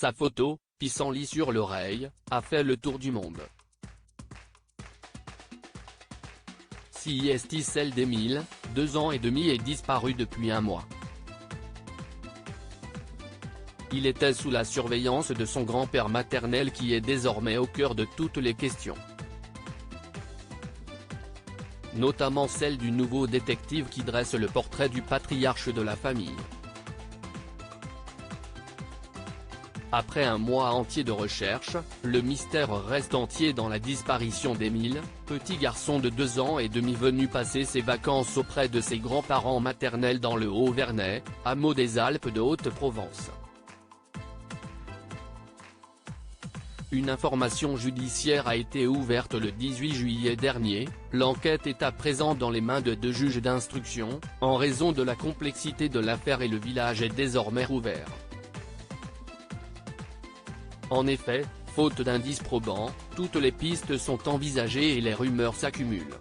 Sa photo, pissenlit sur l'oreille, a fait le tour du monde. Si est celle d'Émile, 2 ans et demi, est disparu depuis un mois. Il était sous la surveillance de son grand-père maternel qui est désormais au cœur de toutes les questions. Notamment celle du nouveau détective qui dresse le portrait du patriarche de la famille. Après un mois entier de recherche, le mystère reste entier dans la disparition d'Émile, petit garçon de 2 ans et demi venu passer ses vacances auprès de ses grands-parents maternels dans le Haut-Vernay, hameau des Alpes de Haute-Provence. Une information judiciaire a été ouverte le 18 juillet dernier, l'enquête est à présent dans les mains de 2 juges d'instruction, en raison de la complexité de l'affaire et le village est désormais rouvert. En effet, faute d'indices probants, toutes les pistes sont envisagées et les rumeurs s'accumulent.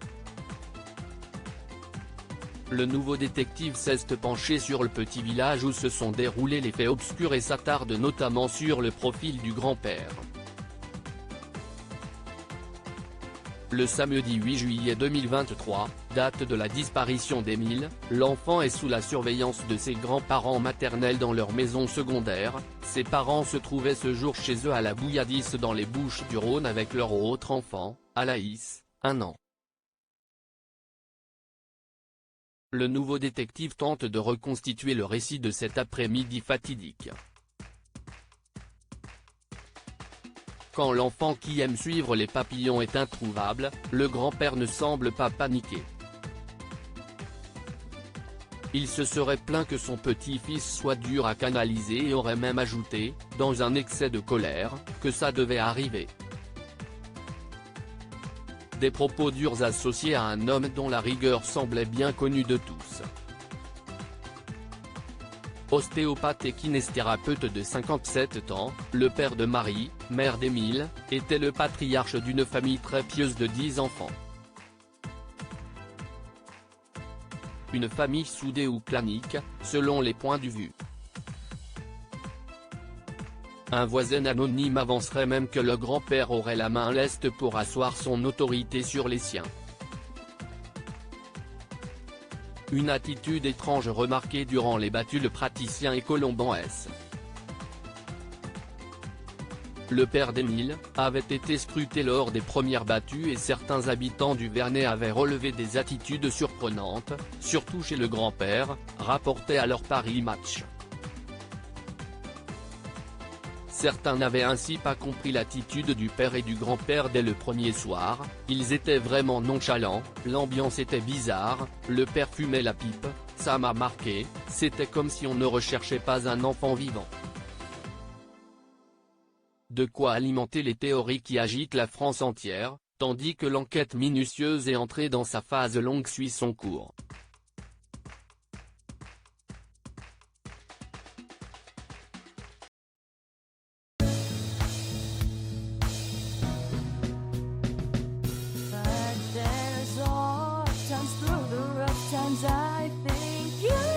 Le nouveau détective s'est penché sur le petit village où se sont déroulés les faits obscurs et s'attarde notamment sur le profil du grand-père. Le samedi 8 juillet 2023, date de la disparition d'Émile, l'enfant est sous la surveillance de ses grands-parents maternels dans leur maison secondaire. Ses parents se trouvaient ce jour chez eux à la Bouilladisse dans les Bouches-du-Rhône avec leur autre enfant, Alaïs, 1 an. Le nouveau détective tente de reconstituer le récit de cet après-midi fatidique. Quand l'enfant qui aime suivre les papillons est introuvable, le grand-père ne semble pas paniquer. Il se serait plaint que son petit-fils soit dur à canaliser et aurait même ajouté, dans un excès de colère, que ça devait arriver. Des propos durs associés à un homme dont la rigueur semblait bien connue de tous. Ostéopathe et kinésithérapeute de 57 ans, le père de Marie, mère d'Émile, était le patriarche d'une famille très pieuse de 10 enfants. Une famille soudée ou clanique, selon les points de vue. Un voisin anonyme avancerait même que le grand-père aurait la main leste pour asseoir son autorité sur les siens. Une attitude étrange remarquée durant les battues le praticien et Colomban S. Le père d'Émile, avait été scruté lors des premières battues et certains habitants du Vernay avaient relevé des attitudes surprenantes, surtout chez le grand-père, rapportait alors Paris Match. Certains n'avaient ainsi pas compris l'attitude du père et du grand-père dès le premier soir, ils étaient vraiment nonchalants, l'ambiance était bizarre, le père fumait la pipe, ça m'a marqué, c'était comme si on ne recherchait pas un enfant vivant. De quoi alimenter les théories qui agitent la France entière, tandis que l'enquête minutieuse et entrée dans sa phase longue suit son cours. Times through the rough times I think you